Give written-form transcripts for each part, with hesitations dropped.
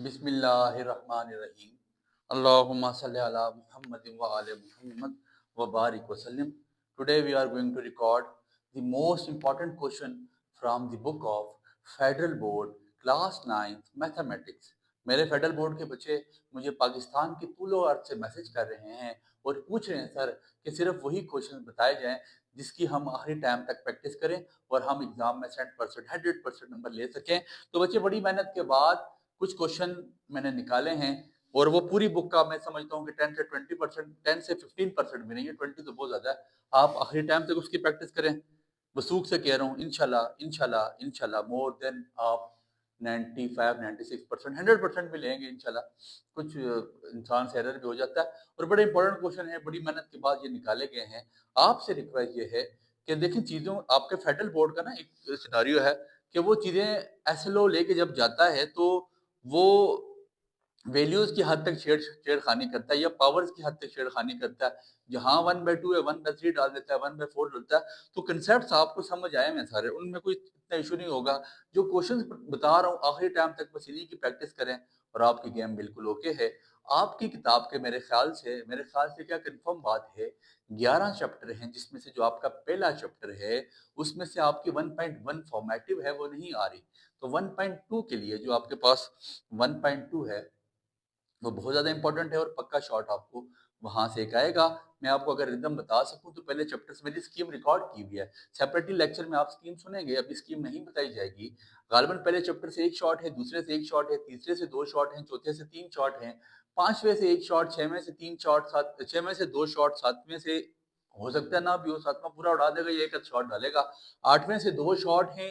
بسم اللہ الرحمن الرحیم اللہم صلی علی محمد وآل محمد وبارک وسلم. Today we are going to record the most important question from the book of Federal Board Class 9th Mathematics. میرے فیڈرل بورڈ کے بچے مجھے پاکستان کے طول و عرض سے میسج کر رہے ہیں اور پوچھ رہے ہیں سر کہ صرف وہی کوشچن بتائے جائیں جس کی ہم آخری ٹائم تک پریکٹس کریں اور ہم ایگزام میں 100% نمبر لے سکیں. تو بچے بڑی محنت کے بعد کچھ کوشچن میں نے نکالے ہیں اور وہ پوری بک کا میں سمجھتا ہوں کہ 10 سے 20%، 10 سے 15% بھی نہیں ہے، 20 تو بہت زیادہ ہے. آپ آخری ٹائم تک اس کی پریکٹس کریں. وثوق سے کہہ رہا ہوں انشاءاللہ مور دین آپ 95 96% 100% بھی لیں گے انشاءاللہ. کچھ انسان سے ایرر بھی ہو جاتا ہے اور بڑے امپورٹنٹ کوشچن ہیں، بڑی محنت کے بعد یہ نکالے گئے ہیں. آپ سے ریکویسٹ یہ ہے کہ دیکھیں چیزوں آپ کے فیڈرل بورڈ کا نا ایک سیناریو ہے کہ وہ چیزیں ایس ایل او لے کے جب جاتا ہے تو وہ ویلیوز کی حد تک چھیڑ خانی کرتا ہے یا پاورز کی حد تک چھیڑ خانی کرتا ہے. جہاں 1/2 ہے 1/3 ڈال دیتا ہے، 1/4 ڈالتا ہے. تو کنسیپٹس آپ کو سمجھ آئے ہیں سارے، ان میں کوئی اتنا ایشو نہیں ہوگا. جو کوشچنز بتا رہا ہوں آخری ٹائم تک بس انہی کی پریکٹس کریں اور آپ کی گیم بالکل اوکے ہے. آپ کی کتاب کے میرے خیال سے کیا کنفرم بات ہے 11 چیپٹر ہیں، جس میں سے جو آپ کا پہلا چیپٹر ہے اس میں سے آپ کی 1.1 فارمیٹیو ہے وہ نہیں آ رہی. تو 1.2 کے لیے جو آپ کے پاس 1.2 ہے وہ بہت زیادہ امپورٹنٹ ہے اور پکا شارٹ آپ کو وہاں سے ایک آئے گا. میں آپ کو اگر ردم بتا سکوں تو پہلے چیپٹر سے میری اسکیم ریکارڈ کی ہوئی ہے، سیپریٹلی لیکچر میں آپ اسکیم سنیں گے. ابھی اسکیم نہیں بتائی جائے گی. غالباً پہلے چیپٹر سے ایک شارٹ ہے، دوسرے سے ایک شارٹ ہے، تیسرے سے 2 شارٹ ہیں، چوتھے سے 3 شارٹ ہیں، پانچویں سے ایک شارٹ، چھویں سے 3 شارٹ، چھویں سے 2 شارٹ، ساتویں سے ہو سکتا ہے نہ بھی ہو، ساتواں پورا اڑا دے گا یا ایک شارٹ ڈالے گا. آٹھویں سے 2 شارٹ ہیں،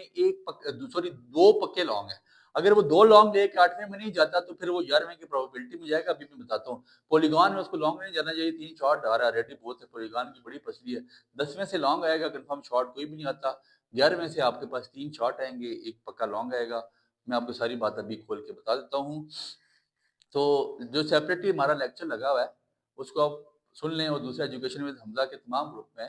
2 پکے لانگ ہیں. اگر وہ 2 لانگ لے کے 8ویں میں نہیں جاتا تو پھر وہ 11ویں کی پروبیبلٹی میں جائے گا. ابھی میں بتاتا ہوں. پولیگون میں اس کو لانگ نہیں جانا چاہیے، 3 شارٹ ڈال رہا ہے ریڈی بہت ہے، پولیگون کی بڑی پسلی ہے. 10ویں سے لانگ آئے گا، کنفرم شارٹ کوئی بھی نہیں آتا. 11ویں سے آپ کے پاس 3 شارٹ آئیں گے، ایک پکا لانگ آئے گا. میں آپ کو ساری بات ابھی کھول کے بتا دیتا ہوں. تو جو سیپریٹلی ہمارا لیکچر لگا ہوا ہے اس کو آپ سن لیں. اور دوسرا ایجوکیشن ود حمزہ کے تمام گروپ میں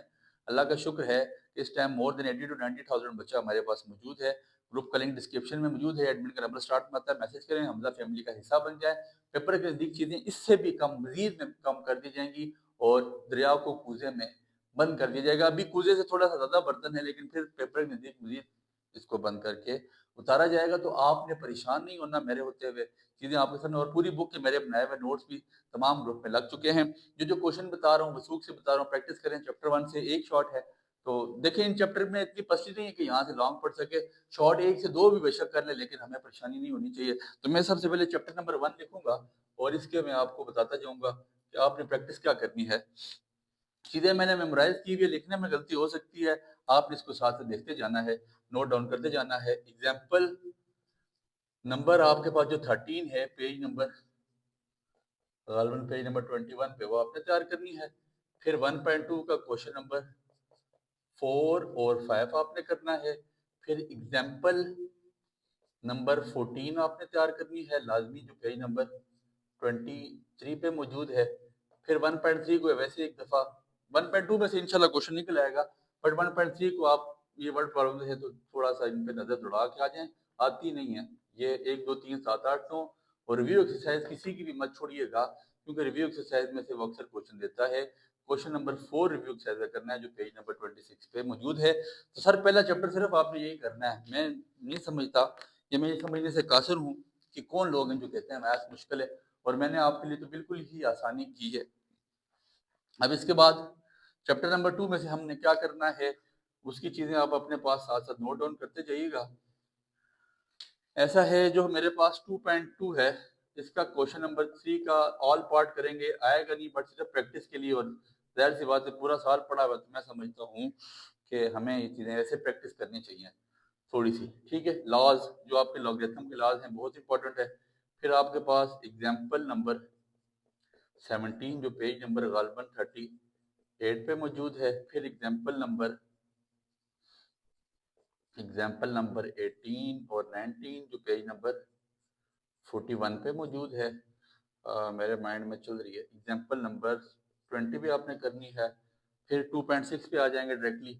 اللہ کا شکر ہے کہ اس ٹائم مور دین 80 to 90,000 بچہ ہمارے پاس موجود ہے. گروپ کا لنک ڈسکرپشن میں موجود ہے، ایڈمن کا نمبر سٹارٹ میں آتا ہے. میسج کریں، حمزہ فیملی کا حصہ بن جائیں. پیپر کے نزدیک چیزیں اس سے بھی کم، مزید میں کم کر دی جائیں گی اور دریا کو کوزے میں بند کر دیا جائے گا. ابھی کوزے سے تھوڑا سا زیادہ برتن ہے لیکن پھر پیپر کے نزدیک مزید اس کو بند کر کے اتارا جائے گا. تو آپ نے پریشان نہیں ہونا میرے ہوتے ہوئے، چیزیں آپ کے سامنے. اور پوری بک کے میرے بنائے ہوئے نوٹس بھی تمام گروپ میں لگ چکے ہیں. جو کوشچن بتا رہا ہوں وثوق سے بتا رہا ہوں، پریکٹس کریں. چیپٹر 1 سے ایک شارٹ ہے تو دیکھیں ان چیپٹر میں اتنی پسلی نہیں ہے کہ یہاں سے لانگ پڑھ سکے. شارٹ 1 سے 2 بھی بے شک کر لیں لیکن ہمیں پریشانی نہیں ہونی چاہیے. تو میں سب سے پہلے چیپٹر نمبر 1 لکھوں گا اور اس کے میں آپ کو بتاتا جاؤں گا کہ آپ نے پریکٹس کیا کرنی ہے. چیزیں میں نے میمورائز کی ہوئی ہے، لکھنے میں غلطی ہو سکتی ہے، آپ نے اس کو ساتھ سے دیکھتے جانا ہے، نوٹ ڈاؤن کرتے جانا ہے. ایگزامپل نمبر آپ کے پاس جو 13 ہے، پیج نمبر غالباً پیج نمبر 21 پہ، وہ آپ نے تیار کرنی ہے. پھر 1.2 کا کوشچن نمبر 4 اور 5 آپ نے کرنا ہے. پھر ایگزامپل نمبر 14 آپ نے تیار کرنی ہے لازمی، جو پیج نمبر 23 پہ موجود ہے. پھر 1.3 کو ویسے ایک دفعہ 1.2 میں سے انشاءاللہ کوشچن نکل آئے گا، بٹ 1.3 کو آپ یہ ورڈ پرابلم ہے تو تھوڑا سا ان پہ نظر دوڑا کے آ جائیں. آتی نہیں ہے یہ 1 2 3 7 8 9. اور ریویو ایکسرسائز کسی کی بھی مت چھوڑیے گا کیونکہ ریویو ایکسرسائز میں سے وہ اکثر کوشچن دیتا ہے. کوشچن نمبر 4 ریویو ایکسرسائز کرنا ہے جو پیج نمبر 26 پہ موجود ہے. تو سر پہلا چیپٹر صرف آپ نے یہی کرنا ہے. میں نہیں سمجھتا کہ میں یہ سمجھنے سے قاصر ہوں کہ کون لوگ ہیں جو کہتے ہیں میتھس مشکل ہے، اور میں نے آپ کے لیے تو بالکل ہی آسانی کی ہے. اب اس کے بعد چیپٹر نمبر 2 میں سے ہم نے کیا کرنا ہے اس کی چیزیں آپ اپنے پاس ساتھ ساتھ نوٹ ڈاؤن کرتے جائیے گا. ایسا ہے جو میرے پاس 2.2 ہے، اس کا کوشچن نمبر 3 کا آل پارٹ کریں گے، آئے گا نہیں بٹ صرف پریکٹس کے لیے. اور ظاہر سی بات ہے پورا سال پڑھا ہوا تو میں سمجھتا ہوں کہ ہمیں یہ چیزیں ایسے پریکٹس کرنی چاہیے تھوڑی سی. ٹھیک ہے. لاز جو آپ کے لاگریتھم کے لاز ہیں بہت امپورٹنٹ ہے. پھر آپ کے پاس ایگزامپل نمبر 17 جو پیج نمبر غالباً 38 پہ موجود ہے. پھر ایگزامپل نمبر 18 اور 19 جو پیج نمبر 41 پہ موجود ہے. میرے مائنڈ میں چل رہی ہے. ایگزامپل نمبر 20 بھی آپ نے کرنی ہے. پھر 2.6 پہ آ جائیں گے ڈائریکٹلی.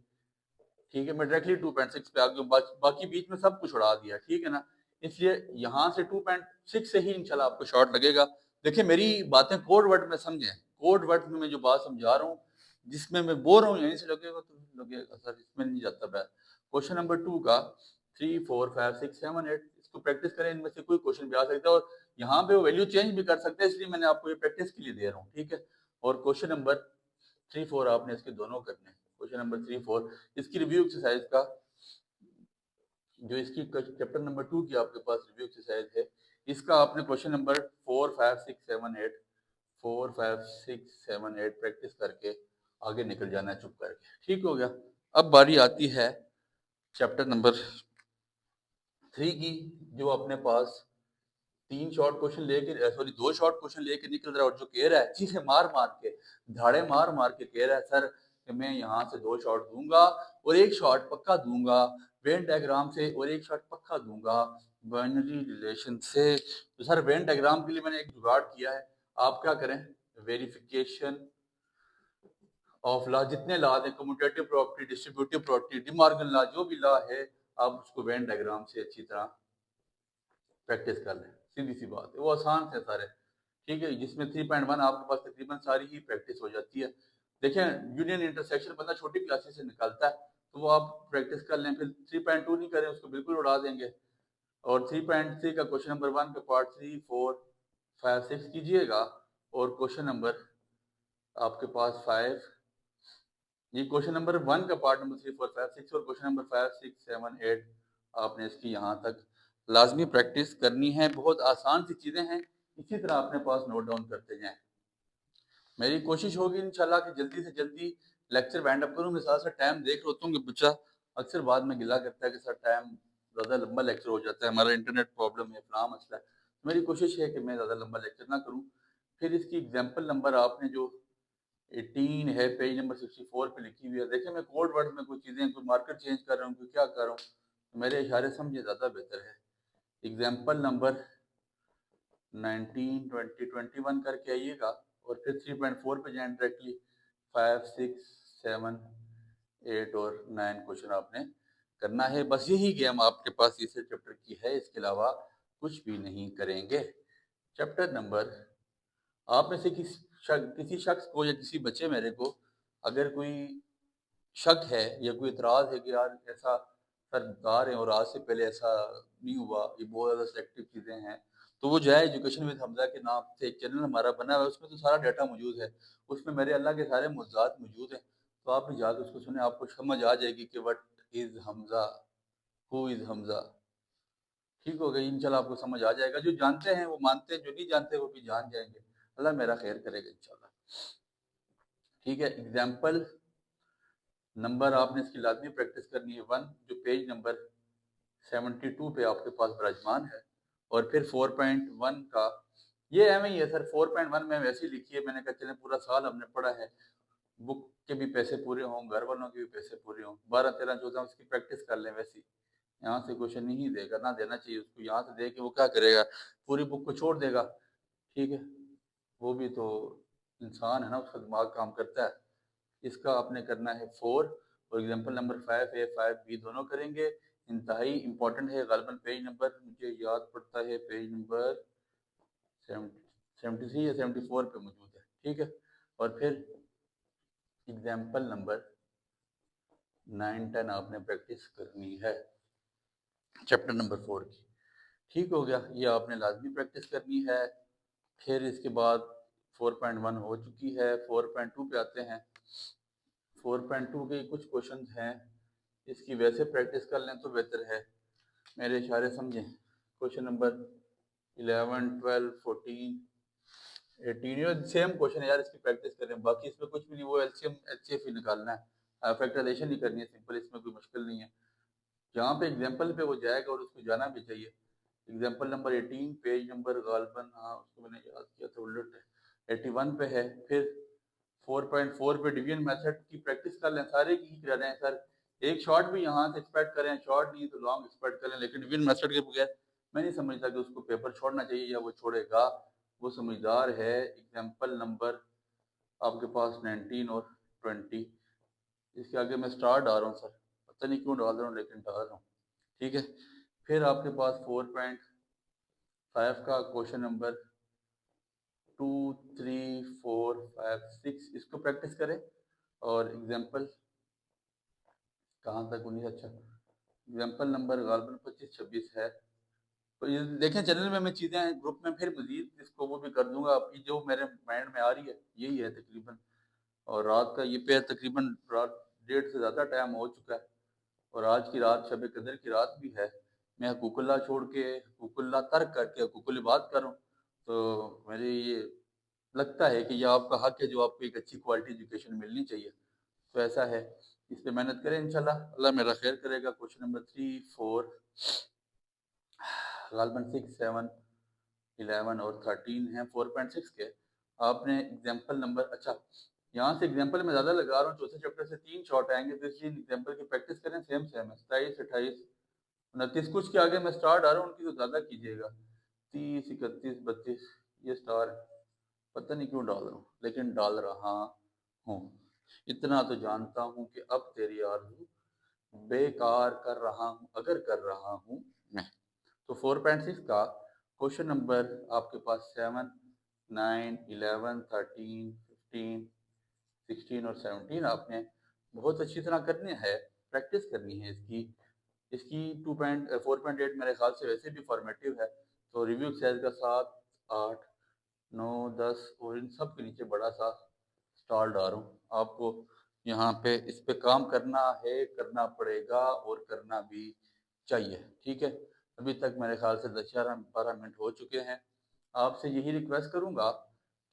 ٹھیک ہے. میں ڈائریکٹلی 2.6 پہ آ گیا. باقی بیچ میں سب کچھ اڑا دیا. ٹھیک ہے نا. اس لیے یہاں سے 2.6 سے ہی انشاءاللہ آپ کو شارٹ لگے گا. دیکھیں میری باتیں کوڈ ورڈ میں سمجھیں, کوڈ ورڈ میں جو بات سمجھا رہا ہوں جس میں بول رہا ہوں یہیں سے لگے گا تو لگے گا سر, اس میں نہیں جاتا بات. کوشچن نمبر 2 کا 3 4 5 6 7 8 اس کو پریکٹس کریں, ان میں سے کوئی کوشچن بھی آ سکتا ہے اور یہاں پہ وہ ویلیو چینج بھی کر سکتے ہیں, اس لیے میں نے آپ کو یہ پریکٹس کے لیے دے رہا ہوں, ٹھیک ہے. اور کوشچن نمبر 3 4 آپ نے اس کے دونوں کرنے ہیں. کوشچن نمبر 3 4 اس کی ریویو ایکسرسائز کا جو اس کی چیپٹر نمبر 2 کی آپ کے پاس ریویو ایکسرسائز ہے, اس کا آپ نے کوشچن نمبر 4 5 6 7 8 4 5 6 7 8 پریکٹس کر کے آگے نکل جانا ہے چپ کر کے, ٹھیک ہو گیا. اب باری آتی ہے چیپٹر نمبر 3 کی, جو اپنے پاس 3 شارٹ کوشچن لے کے سوری 2 شارٹ کوشچن لے کے نکل رہا ہے, اور جو کہہ رہا ہے چیخے مار مار کے دھاڑے مار مار کے کہہ رہا ہے سر کہ میں یہاں سے 2 شارٹ دوں گا اور 1 شارٹ پکا دوں گا وین ڈائیگرام سے, اور 1 شارٹ پکا دوں گا بائنری ریلیشن سے. تو سر وین ڈائیگرام کے لیے میں نے ایک جگاڑ کیا ہے, آپ کیا کریں, ویریفیکیشن آف لا جتنے لا ہیں, commutative property, distributive property, De Morgan law, جو بھی لا ہے آپ اس کو وین ڈائیگرام سے اچھی طرح پریکٹس کر لیں. سیدھی سی بات ہے, وہ آسان سے سارے, ٹھیک ہے, جس میں 3.1 آپ کے پاس تقریباً ساری ہی پریکٹس ہو جاتی ہے. دیکھیں یونین انٹرسیکشن بندہ چھوٹی کلاسز سے نکالتا ہے تو وہ آپ پریکٹس کر لیں, پھر 3.2 نہیں کریں اس کو بالکل اڑا دیں گے. اور 3.3 کا کوشچن نمبر 1 کا پارٹ 3 4 5 6 کیجئے گا, اور کوشچن نمبر آپ کے پاس 5 یہ کوشچن نمبر 1 کا پارٹ نمبر 3 4 5 6 اور کوشچن نمبر 5 6 7 8 آپ نے اس کی یہاں تک لازمی پریکٹس کرنی ہے. بہت آسان سی چیزیں ہیں, اسی طرح اپنے پاس نوٹ ڈاؤن کرتے جائیں. میری کوشش ہوگی انشاءاللہ کہ جلدی سے جلدی لیکچر وائنڈ اپ کروں. میں ساتھ ساتھ ٹائم دیکھ رہا ہوں کہ بچہ اکثر بعد میں گلا کرتا ہے کہ سر ٹائم زیادہ لمبا لیکچر ہو جاتا ہے, ہمارا انٹرنیٹ پرابلم ہے, فلاں مسئلہ ہے. میری کوشش ہے کہ میں زیادہ لمبا لیکچر نہ کروں. پھر اس کی ایگزامپل نمبر آپ نے جو 18 ہے پیج نمبر 64 پہ لکھی ہوئی ہے. دیکھیں میں کوڈ ورڈ میں کوئی چیزیں کوئی مارکر چینج کر رہا ہوں, کوئی کیا کر رہا ہوں, میرے اشارے سمجھے زیادہ بہتر ہے. ایگزامپل نمبر 19 20 21 کر کے آئیے گا, اور پھر 3.4 پہ جائیں ڈائریکٹلی. 5 6 7 8 اور 9 کوشچن آپ نے کرنا ہے. بس یہی گیم آپ کے پاس اس چیپٹر کی ہے, اس کے علاوہ کچھ بھی نہیں کریں گے. چیپٹر نمبر آپ میں سے کسی شخص کو یا کسی بچے میرے کو اگر کوئی شک ہے یا کوئی اعتراض ہے کہ یار ایسا سر بتا رہے ہیں اور آج سے پہلے ایسا نہیں ہوا, یہ بہت زیادہ سلیکٹیو چیزیں ہیں, تو وہ جائے ایجوکیشن وتھ حمزہ کے نام سے ایک چینل ہمارا بنا ہوا ہے, اس میں تو سارا ڈیٹا موجود ہے, اس میں میرے اللہ کے سارے موضوعات موجود ہیں. تو آپ بھی جا کے اس کو سنیں, آپ کو سمجھ آ جائے گی کہ وٹ از حمزہ, ہو از حمزہ, ٹھیک ہو گئی. انشاءاللہ آپ کو سمجھ آ جائے گا. جو جانتے ہیں وہ مانتے ہیں, جو نہیں جانتے وہ بھی جان جائیں گے. اللہ میرا خیر کرے گا انشاءاللہ, ٹھیک ہے. ایگزامپل نمبر آپ نے اس کی لازمی پریکٹس کرنی ہے 1, جو پیج نمبر 72 پہ آپ کے پاس براجمان ہے, اور پھر 4.1 کا یہ ایم ہی ہے سر. 4.1 میں ویسے ہی لکھی ہے, میں نے کہا چلیں پورا سال ہم نے پڑھا ہے, بک کے بھی پیسے پورے ہوں, گھر والوں کے بھی پیسے پورے ہوں, 12 13 14 اس کی پریکٹس کر لیں. ویسی یہاں سے کوشچن نہیں دے گا, نہ دینا چاہیے اس کو. یہاں سے دے کے وہ کیا کرے گا, پوری بک کو چھوڑ دے گا, ٹھیک ہے. وہ بھی تو انسان ہے نا, اس کا دماغ کام کرتا ہے. اس کا آپ نے کرنا ہے 4, اور ایگزامپل نمبر 5A 5B دونوں کریں گے. انتہائی امپورٹنٹ ہے, غالباً پیج نمبر مجھے یاد پڑتا ہے پیج نمبر 73 یا 74 پہ موجود ہے, ٹھیک ہے. اور پھر ایگزامپل نمبر 9 10 آپ نے پریکٹس کرنی ہے چیپٹر نمبر 4 کی, ٹھیک ہو گیا. یہ آپ نے لازمی پریکٹس کرنی ہے. پھر اس کے بعد 4.1 ہو چکی ہے, 4.2 پہ آتے ہیں. 4.2 کے کچھ کوشچنز ہیں, اس کی ویسے پریکٹس کر لیں تو بہتر ہے. میرے اشارے سمجھیں. کوشچن نمبر 11 12 14 18 یہ سیم کوشچن ہے یار, اس کی پریکٹس کریں. باقی اس میں کچھ بھی نہیں, وہ L C M H C F ہی نکالنا ہے, فیکٹرائزیشن نہیں کرنی ہے, سمپل, اس میں کوئی مشکل نہیں ہے. جہاں پہ ایگزامپل پہ وہ جائے گا اور اس کو جانا بھی چاہیے. ایگزامپل نمبر 18 پیج نمبر غالباً, ہاں اس کو میں نے یاد کیا تھا, الٹ 81 پہ ہے. پھر 4.4 پہ ڈویژن میتھڈ کی پریکٹس کر لیں, سارے کی کر رہے ہیں سر. ایک شارٹ بھی یہاں سے ایکسپیکٹ کریں, شارٹ نہیں تو لانگ ایکسپیکٹ کریں, لیکن ڈویژن میتھڈ کے بغیر میں نہیں سمجھتا کہ اس کو پیپر چھوڑنا چاہیے یا وہ چھوڑے گا, وہ سمجھدار ہے. ایگزامپل نمبر آپ کے پاس 19 اور 20, اس کے آگے میں سٹار ڈال رہا ہوں سر, پتہ نہیں کیوں ڈال رہا ہوں لیکن ڈال رہا ہوں, ٹھیک ہے. پھر آپ کے پاس 4.5 کا کوشچن نمبر 2 3 4 5 6 اس کو پریکٹس کریں، اور ایگزامپل کہاں تک 19 اچھا ایگزامپل نمبر غالباً 25-26 ہے، تو یہ دیکھیں چینل میں چیزیں گروپ میں پھر مزید اس کو وہ بھی کر دوں گا، ابھی جو میرے مائنڈ میں آ رہی ہے یہی ہے تقریباً، اور رات کا یہ پہ تقریباً رات 1:30 سے زیادہ ٹائم ہو چکا ہے، اور آج کی رات شب قدر کی رات بھی ہے، میں حقوق اللہ چھوڑ کے حقوق اللہ ترک کر کے حقوق العباد کروں، تو میرے یہ لگتا ہے کہ یہ آپ کا حق ہے جو آپ کو ایک اچھی کوالٹی ایجوکیشن ملنی چاہیے، تو ایسا ہے، اس پہ محنت کریں انشاءاللہ، اللہ میرا خیر کرے گا۔ کوشچن نمبر 3 4 غالباً 6 7 11 اور 13 ہیں 4.6 کے، آپ نے ایگزامپل نمبر اچھا یہاں سے ایگزامپل میں زیادہ لگا رہا ہوں، چوتھے چیپٹر سے 3 شارٹ آئیں گے، تو اس لیے ایگزامپل کی پریکٹس کریں، سیم ہے 27 28 29 کچھ کے آگے میں سٹارٹ آ رہا ہوں ان کی تو زیادہ کیجیے گا، 30 31 32 یہ سٹار پتہ نہیں کیوں ڈال رہا ہوں لیکن ڈال رہا ہوں، اتنا تو جانتا ہوں کہ اب تیری آرزو بیکار کر رہا ہوں اگر کر رہا ہوں میں، تو 4.6 کا کوشچن نمبر آپ کے پاس 7 9 11 13 15 16 اور 17 آپ نے بہت اچھی طرح کرنی ہے، پریکٹس کرنی ہے اس کی 4.8 میرے خیال سے ویسے بھی فارمیٹیو ہے، تو ریویو ایکسرسائز کا 7 8 9 10 اور ان سب کے نیچے بڑا سا سٹار ڈال رہا ہوں، آپ کو یہاں پہ اس پہ کام کرنا ہے، کرنا پڑے گا اور کرنا بھی چاہیے، ٹھیک ہے، ابھی تک میرے خیال سے 10-12 منٹ ہو چکے ہیں، آپ سے یہی ریکویسٹ کروں گا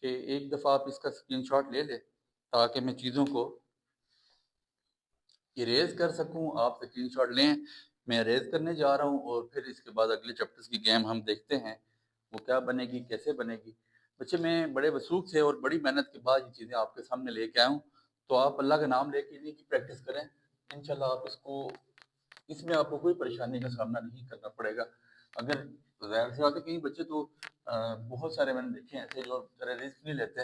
کہ ایک دفعہ آپ اس کا اسکرین شاٹ لے لیں تاکہ میں چیزوں کو اریز کر سکوں، آپ اسکرین شاٹ لیں، میں اریز کرنے جا رہا ہوں، اور پھر اس کے بعد اگلے چیپٹرز کی گیم ہم دیکھتے ہیں وہ کیا بنے گی کیسے بنے گی۔ بچے میں بڑے وثوق سے اور بڑی محنت کے بعد یہ چیزیں آپ کے سامنے لے کے آیا ہوں، تو آپ اللہ کا نام لے کے انہیں کی پریکٹس کریں، انشاءاللہ آپ اس میں آپ کو کوئی پریشانی کا سامنا نہیں کرنا پڑے گا۔ اگر ظاہر سی بات ہے کئی بچے تو بہت سارے میں نے دیکھے ہیں ایسے جو رسک نہیں لیتے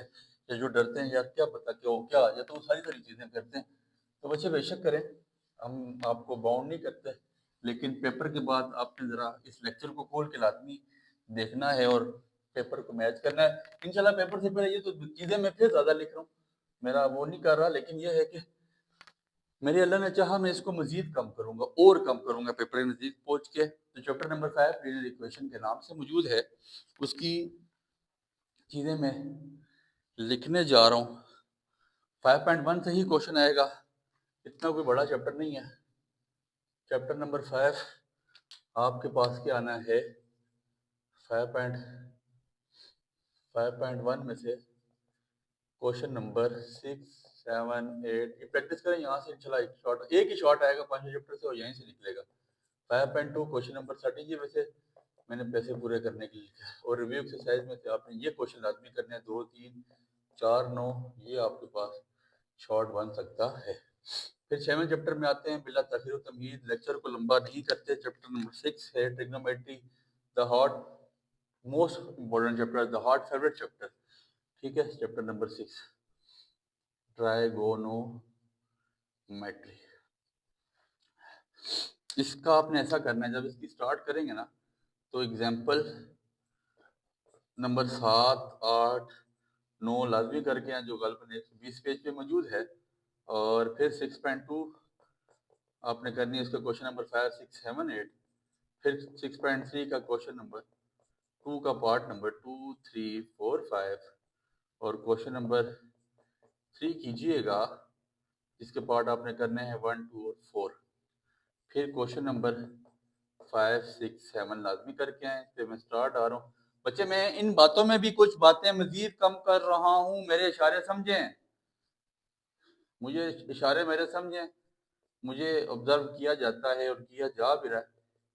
یا جو ڈرتے ہیں یار کیا پتہ کیا آ جائے، تو وہ ساری چیزیں کرتے ہیں، تو بچے بے شک کریں، ہم آپ کو باؤنڈ نہیں کرتے، لیکن پیپر کے بعد آپ نے ذرا اس لیکچر کو کھول کے لازمی دیکھنا ہے اور پیپر کو میچ کرنا ہے، انشاءاللہ پیپر سے پہلے یہ تو چیزیں میں پھر زیادہ لکھ رہا ہوں، میرا وہ نہیں کر رہا، لیکن یہ ہے کہ میرے اللہ نے چاہا میں اس کو مزید کم کروں گا اور کم کروں گا پیپر کے نزدیک پہنچ کے، تو چیپٹر نمبر 5 لینئر ایکویشن کے نام سے موجود ہے، اس کی چیزیں میں لکھنے جا رہا ہوں، 5.1 سے ہی کوشچن آئے گا، اتنا کوئی بڑا چیپٹر نہیں ہے، چیپٹر نمبر 5 آپ کے پاس کیا آنا ہے 5.1 میں سے کوشچن نمبر 6 7 8 یہ پریکٹس کریں، یہاں سے انشاءاللہ ایک ہی شارٹ آئے گا 5 چیپٹر سے اور یہیں سے نکلے گا۔ 5.2 کوشچن نمبر 30 یہ ویسے میں نے پیسے پورے کرنے کے لیے لکھا ہے، اور ریویو ایکسرسائز میں سے آپ نے یہ کوشچن لازمی کرنے ہیں 2 3 4 9 یہ آپ کے پاس شارٹ بن سکتا ہے۔ پھر 7 چیپٹر میں آتے ہیں بلا تاخیر و تمہید، لیکچر کو لمبا نہیں کرتے، چیپٹر نمبر 6 ہے trigonometry, the heart most important chapter, the heart favourite chapter, ٹھیک ہے، چیپٹر نمبر 6 ٹرائیگونومیٹری، اس کا آپ نے ایسا کرنا ہے جب اس کی سٹارٹ کریں گے نا تو ایگزامپل نمبر 7 8 9 لازمی کر کے ہیں جو غالباً 120 پیج پہ موجود ہے، اور پھر 6.2 آپ نے کرنی ہے اس کا کوشچن نمبر 5 6 7 8، پھر 6.3 کا کوشچن نمبر 2 کا پارٹ نمبر 2 3 4 5 اور کوشچن نمبر 3 کیجئے گا جس کے پارٹ آپ نے کرنے ہیں 1 2 اور 4، پھر کوشچن نمبر 5 6 7 لازمی کر کے ہیں، اس پہ میں سٹارٹ آ رہا ہوں، بچے میں ان باتوں میں بھی کچھ باتیں مزید کم کر رہا ہوں، میرے اشارے سمجھیں، مجھے اشارے میرے سمجھیں، مجھے آبزرو کیا جاتا ہے اور کیا جا بھی رہا ہے،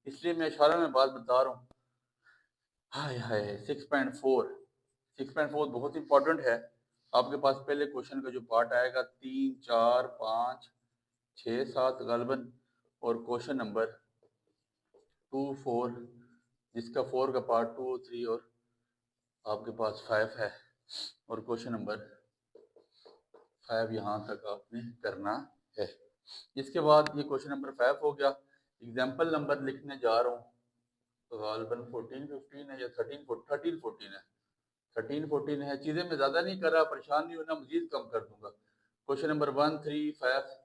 اس لیے میں اشارہ میں بات بتا رہا ہوں۔ ہائے ہائے 6.4 بہت امپورٹنٹ ہے، آپ کے پاس پہلے کوشچن کا جو پارٹ آئے گا 3 4 5 6 7 غالباً، اور کوشچن نمبر 2 4 جس کا 4 کا پارٹ 2 3 اور آپ کے پاس 5 ہے، اور کوشچن نمبر 5 یہاں تک آپ نے کرنا ہے۔ اس کے بعد یہ کوشچن نمبر 5 ہو گیا، ایگزامپل نمبر لکھنے جا رہا ہوں غالباً 14-15 ہے یا 13-14 ہے، 13-14 ہے، چیزیں میں زیادہ نہیں کر رہا، پریشان نہیں ہونا، مزید کم کر دوں گا۔ کوشچن نمبر 1 3 5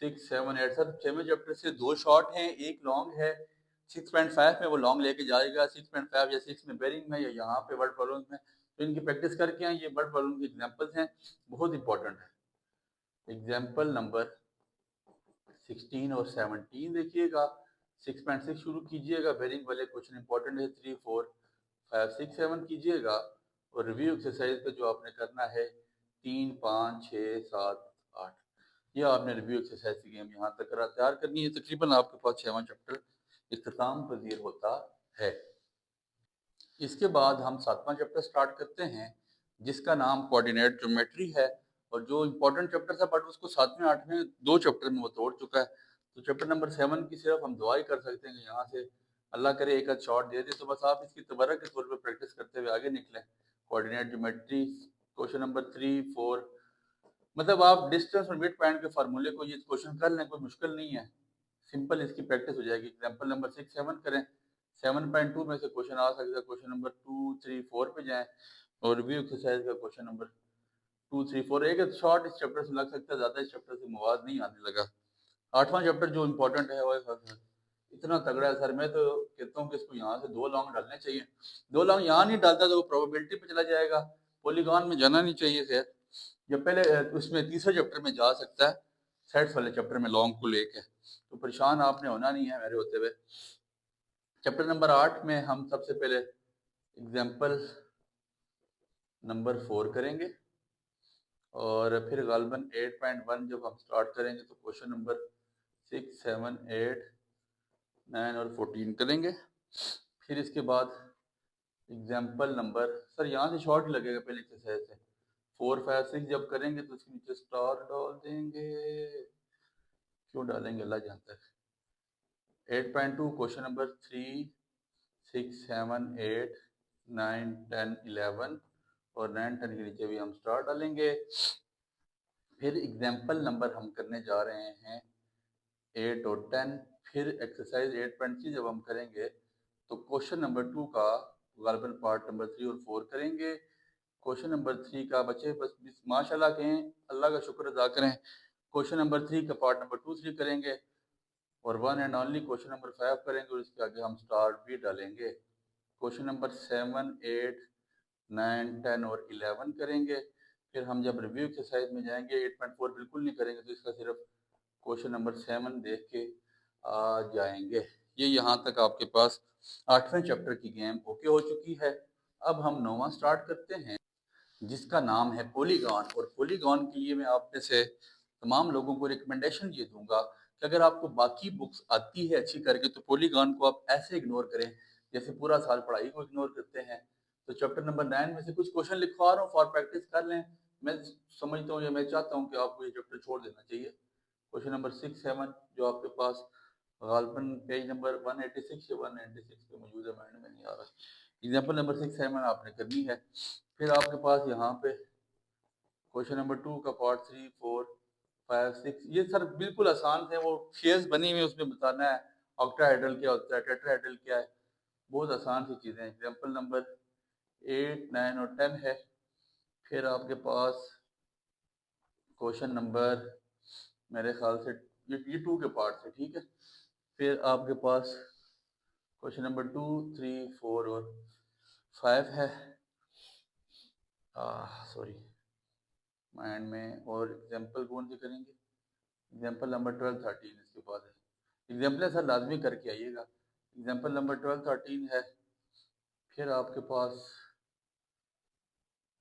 6 7 8 سر 6 چیپٹر سے 2 شارٹ ہیں، ایک لانگ ہے، 6.5 میں وہ لانگ لے کے جائے گا، 6.5 یا 6 میں بیرنگ میں یا یہاں پہ ورڈ پرابلمس میں، تو ان کی پریکٹس کر کے ہیں، یہ ورڈ پرابلم کی ایگزامپلس ہیں، بہت امپورٹنٹ ہے۔ ایگزامپل نمبر 16 اور 17 دیکھیے گا، 6.6 شروع کیجئے گا، بیرنگ والے کوشچن امپورٹنٹ ہے، 3 4 5 6 7 کیجئے گا، اور ریویو ایکسرسائز کا جو آپ نے کرنا ہے 3 5 6 7 8، یہ آپ نے ریویو ایکسرسائز کی گیم یہاں تک تیار کرنی ہے، تقریباً آپ کے پاس 6واں چیپٹر اختتام پذیر ہوتا ہے۔ اس کے بعد ہم 7واں چیپٹر سٹارٹ کرتے ہیں، جس کا نام کوآرڈینیٹ جیومیٹری ہے، اور جو امپورٹنٹ چیپٹر تھا بٹ اس کو 7ویں 8ویں 2 چیپٹر میں وہ توڑ چکا ہے، تو چیپٹر نمبر 7 کی صرف ہم دعا ہی کر سکتے ہیں کہ یہاں سے اللہ کرے ایک آدھ شارٹ دے دے، تو بس آپ اس کی تبرک کے طور پہ پریکٹس کرتے ہوئے آگے نکلیں۔ کوآرڈینیٹ جیومیٹری کوشچن نمبر 3 4، مطلب آپ ڈسٹینس اور مڈ پوائنٹ کے فارمولے کو یہ کوشچن کر لیں، کوئی مشکل نہیں ہے، سمپل اس کی پریکٹس ہو جائے گی۔ ایگزامپل نمبر 6 7 کریں، 7.2 میں سے کوشچن آ سکتا ہے، کوشچن نمبر 2 3 4 پہ جائیں، اور ریویو ایکسرسائز کا کوشچن نمبر 2 3 4، ایک شارٹ اس چیپٹر سے لگ سکتا ہے، زیادہ اس چیپٹر سے مواد نہیں آنے لگا۔ 8واں چیپٹر جو امپورٹنٹ ہے وہ اتنا تگڑا ہے سر، میں تو کہتا ہوں کہ اس کو یہاں سے 2 لانگ ڈالنے چاہیے، 2 لانگ یہاں نہیں ڈالتا تو وہ پروبیبلٹی پہ چلا جائے گا، پولیگون میں جانا نہیں چاہیے خیر، جب پہلے اس میں تیسرے چیپٹر میں جا سکتا ہے، سیٹس والے چیپٹر میں لانگ کو لے کے، تو پریشان آپ نے ہونا نہیں ہے میرے ہوتے ہوئے۔ چیپٹر نمبر 8 میں ہم سب سے پہلے ایگزامپل نمبر 4 کریں گے، اور پھر غالباً 8.1 جب ہم سٹارٹ کریں گے تو کوشچن نمبر 6 7 8 9 اور 14 کریں گے۔ پھر اس کے بعد ایگزامپل نمبر، سر یہاں سے شارٹ لگے گا پہلے ایکسرسائز سے، 4 5 6 جب کریں گے تو اس کے نیچے سٹار ڈال دیں گے، کیوں ڈالیں گے اللہ جانتا ہے۔ 8.2 کوشچن نمبر 3 6 7 8 9 10 11 اور 9 10 کے نیچے بھی ہم سٹار ڈالیں گے۔ پھر ایگزامپل نمبر ہم کرنے جا رہے ہیں 8 اور 10، پھر ایکسرسائز 8.3 جب ہم کریں گے تو کوشچن نمبر 2 کا غالباً پارٹ نمبر 3 اور 4 کریں گے۔ کوشچن نمبر 3 کا بچے بس ماشاءاللہ کہیں، اللہ کا شکر ادا کریں، کوشچن نمبر 3 کا پارٹ نمبر 2 3 کریں گے، اور 1 اینڈ اونلی کوشچن نمبر 5 کریں گے، اور اس کے آگے ہم سٹارٹ بھی ڈالیں گے۔ کوشچن نمبر 7 8 9 10 اور 11 کریں گے۔ پھر ہم جب ریویو ایکسرسائز میں جائیں گے 8.4 بالکل نہیں کریں گے، تو اس کا صرف کوشچن نمبر 7 دیکھ کے آ جائیں گے۔ یہ یہاں تک آپ کے پاس 8ویں چیپٹر کی گیم اوکے ہو چکی ہے۔ اب ہم 9واں سٹارٹ کرتے ہیں، جس کا نام ہے پولیگون، اور پولیگون کے لیے میں آپ میں سے تمام لوگوں کو ریکمنڈیشن یہ دوں گا کہ اگر آپ کو باقی بکس آتی ہے اچھی کر کے تو پولیگون کو آپ ایسے اگنور کریں جیسے پورا سال پڑھائی کو اگنور کرتے ہیں۔ تو چیپٹر نمبر 9 میں سے کچھ کوشچن لکھوا رہا ہوں، فار پریکٹس کر لیں، میں سمجھتا ہوں یا میں چاہتا ہوں کہ آپ کو یہ چیپٹر چھوڑ دینا چاہیے۔ کوشچن نمبر 6 7 جو آپ کے پاس غالباً پیج نمبر 186 یا 196 پہ موجود ہے، مائنڈ میں نہیں آ رہا۔ ایگزامپل نمبر 6 7 آپ نے کرنی ہے۔ پھر آپ کے پاس یہاں پہ کوشچن نمبر 2 کا پارٹ 3 4 5 6، یہ سر بالکل آسان تھے، وہ شیئرز بنی ہوئی اس میں بتانا ہے آکٹا ہیڈرل کیا ہوتا ہے، ٹیٹرا ہیڈرل کیا ہے، بہت آسان سی چیزیں ہیں۔ ایگزامپل نمبر 8 9 اور 10 ہے۔ پھر آپ کے پاس کوشچن نمبر میرے خیال سے یہ 2 کے پارٹ سے، ٹھیک ہے۔ پھر آپ کے پاس کوشچن نمبر 2 3 4 اور 5 ہے، سوری مائنڈ میں، اور ایگزامپل کون سی کریں گے، ایگزامپل نمبر 12 13 اس کے بعد ہے۔ ایگزامپل سر لازمی کر کے آئیے گا۔ ایگزامپل نمبر 12 13 ہے۔ پھر آپ کے پاس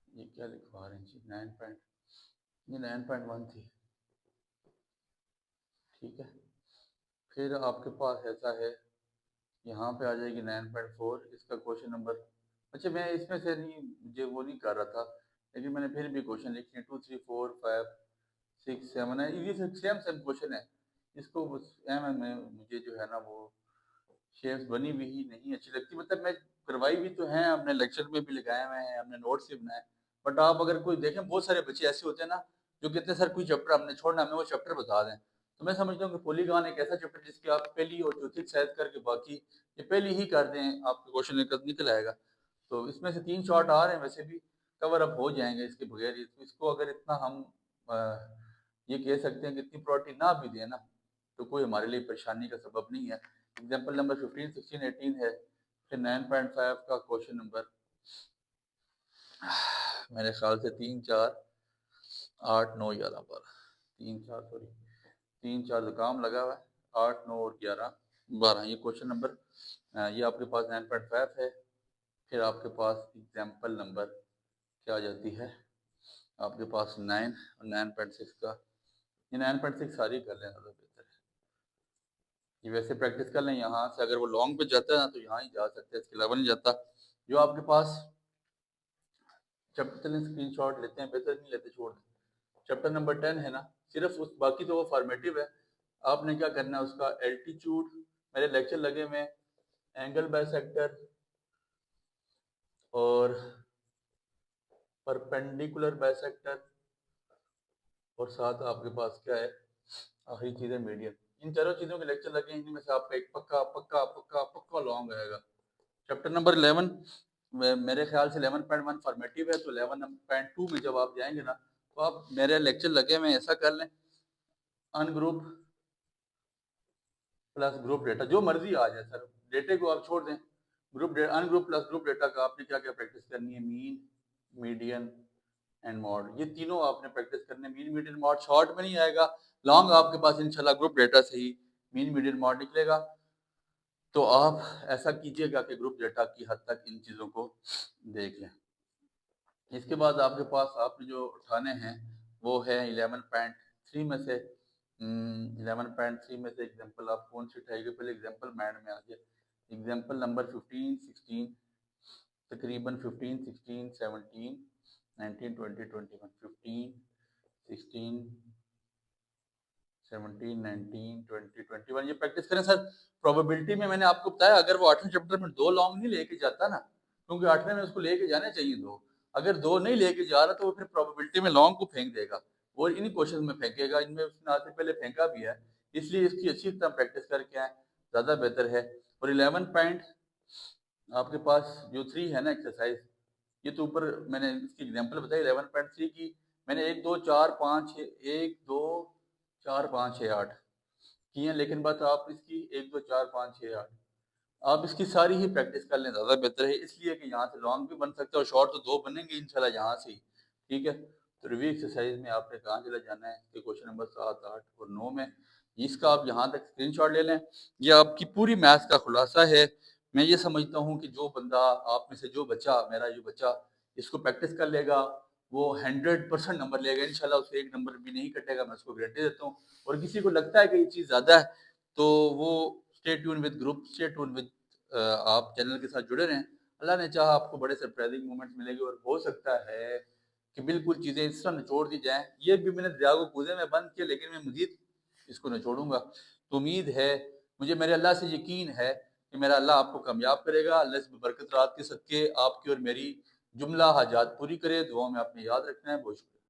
یہ کیا لکھوا رہے ہیں جی، 9.1 تھی، ٹھیک ہے۔ پھر آپ کے پاس ایسا ہے، یہاں پہ آ جائے گی 9.4، اس کا کوشچن نمبر، اچھا میں اس میں سے نہیں، مجھے وہ نہیں کر رہا تھا، لیکن میں نے پھر بھی کوشچن لکھے 2 3 4 5 6 7 ہے، یہ سیم کوشچن ہے، اس کو میں مجھے جو ہے نا وہ شیپس بنی ہوئی ہی نہیں اچھی لگتی، مطلب میں کروائی بھی تو ہیں، ہم نے لیکچر میں بھی لگائے ہوئے ہیں، ہم نے نوٹس بھی بنائے، بٹ آپ اگر کوئی دیکھیں بہت سارے بچے ایسے ہوتے ہیں نا جو کہتے ہیں سر کوئی چیپٹر ہم نے چھوڑنا، ہمیں وہ چیپٹر بتا دیں، تو میں سمجھتا ہوں کہ پولیگان ایک ایسا چیپٹر جس کی آپ پہلی اور چوتھی ایکسرسائز کر کے باقی یہ پہلی ہی کر دیں آپ کا کوشچن نکل آئے گا. تو اس میں سے 3 شارٹ آ رہے ہیں، ویسے بھی کور اپ ہو جائیں گے اس کے بغیر. اس کو اگر اتنا ہم یہ کہہ سکتے ہیں کہ اتنی پراورٹی نہ بھی دیں نا تو کوئی ہمارے لیے پریشانی کا سبب نہیں ہے. ایگزامپل نمبر 15 16 18 ہے، پھر 9.5 کا کوشچن نمبر میرے خیال سے 3 4 8 9 11 12 3 4 سوری 3 4 زکام لگا ہوا ہے، 8 9 اور 11 12 یہ کوشچن نمبر یہ آپ کے پاس 9.5 ہے. پھر آپ کے پاس ایگزامپل نمبر کیا آ جاتی ہے آپ کے پاس 9 اور 9.6 کا. یہ 9.6 ساری کر لیں زیادہ بہتر ہے. یہ ویسے پریکٹس کر لیں یہاں سے، اگر وہ لانگ پہ جاتا ہے نا تو یہاں ہی جا سکتے ہیں، اس کے علاوہ نہیں جاتا. جو آپ کے پاس چیپٹر چلیں اسکرین شاٹ لیتے ہیں، بہتر نہیں لیتے چھوڑ دیں. چیپٹر نمبر 10 ہے نا، صرف اس باقی تو وہ فارمیٹیو ہے. آپ نے کیا کرنا ہے اس کا الٹیچیوڈ، میرے لیکچر لگے ہوئے اینگل بائی سیکٹر اور پرپینڈیکولر بائی سیکٹر اور ساتھ آپ کے پاس کیا ہے آخری چیز ہے میڈین. ان چاروں چیزوں کے لیکچر لگے ہیں، ان میں سے آپ کا ایک پکا پکا پکا پکا لانگ آئے گا. چیپٹر نمبر 11 میرے خیال سے 11.1 فارمیٹیو ہے، تو 11.2 میں جب آپ جائیں گے نا تو آپ میرے لیکچر لگے میں ایسا کر لیں ان گروپ پلس گروپ ڈیٹا، جو مرضی آ جائے سر، ڈیٹے کو آپ چھوڑ دیں. گروپ ان گروپ پلس گروپ ڈیٹا کا آپ نے کیا کیا پریکٹس کرنی ہے، مین میڈین اینڈ ماڈ، یہ تینوں آپ نے پریکٹس کرنے. مین میڈین ماڈ شارٹ میں نہیں آئے گا، لانگ آپ کے پاس انشاءاللہ گروپ ڈیٹا سے ہی مین میڈین ماڈ نکلے گا. تو آپ ایسا کیجئے گا کہ گروپ ڈیٹا کی حد تک ان چیزوں کو دیکھ لیں. اس کے بعد آپ کے پاس آپ نے جو اٹھانے ہیں وہ ہے 11.3 میں سے 11.3 میں سے ایگزامپل آپ کون سی اٹھائیے گا؟ پہلے ایگزامپل مائنڈ میں آ جائے. ایگزامپل نمبر 15 16 تقریباً 15 16 17 19 20 21 15 16 17 19 20 21 یہ پریکٹس کریں سر. پروبیبلٹی میں نے آپ کو بتایا اگر وہ 8ویں چیپٹر میں 2 لانگ نہیں لے کے جاتا نا، کیونکہ 8ویں میں اس کو لے کے جانے چاہیے 2، اگر 2 نہیں لے کے جا رہا تو وہ پھر پروبیبلٹی میں لانگ کو پھینک دے گا، وہ انہی کوشچن میں پھینکے گا. ان میں اس نے آج سے پہلے پھینکا بھی ہے، اس لیے اس کی اچھی طرح پریکٹس کر کے آئیں، زیادہ بہتر ہے. اور 11 پوائنٹ آپ کے پاس جو 3 ہے نا ایکسرسائز، یہ تو اوپر میں نے اس کی ایگزامپل بتائی 11.3 کی، میں نے 1 2 4 5 6 1 2 4 5 6 8 کی ہیں، لیکن بات آپ اس کی 1 2 4 5 6 8 آپ اس کی ساری ہی پریکٹس کر لیں، زیادہ بہتر ہے. اس لیے کہ یہاں سے لانگ بھی بن سکتا ہے اور شارٹ تو 2 بنیں گے انشاءاللہ یہاں سے ہی. ٹھیک ہے، تو ریویو ایکسرسائز میں آپ نے کہاں چلا جانا ہے کہ کوشچن نمبر 7 8 اور 9 میں اس کا آپ یہاں تک اسکرین شاٹ لے لیں. یہ آپ کی پوری میتھس کا خلاصہ ہے. میں یہ سمجھتا ہوں کہ جو بندہ آپ میں سے جو بچہ میرا جو بچہ اس کو پریکٹس کر لے گا وہ 100% نمبر لے گا انشاءاللہ، اسے 1 نمبر بھی نہیں کٹے گا، میں اس کو گارنٹی دیتا ہوں. اور کسی کو لگتا ہے کہ یہ چیز زیادہ ہے تو وہ stay tune with group, stay tune with آپ چینل کے ساتھ جڑے رہیں. اللہ نے چاہا آپ کو بڑے سرپرائزنگ مومنٹس ملیں گے اور ہو سکتا ہے کہ بالکل چیزیں اس طرح نچوڑ دی جائیں. یہ بھی میں نے دریا کو کوزے میں بند کیا، لیکن میں مزید اس کو نچوڑوں گا. تو امید ہے مجھے میرے اللہ سے یقین ہے کہ میرا اللہ آپ کو کامیاب کرے گا. اللہ اس برکت رات کے صدقے آپ کی اور میری جملہ حاجات پوری کرے. دعاؤں میں آپ نے یاد رکھنا ہے. بہت شکریہ.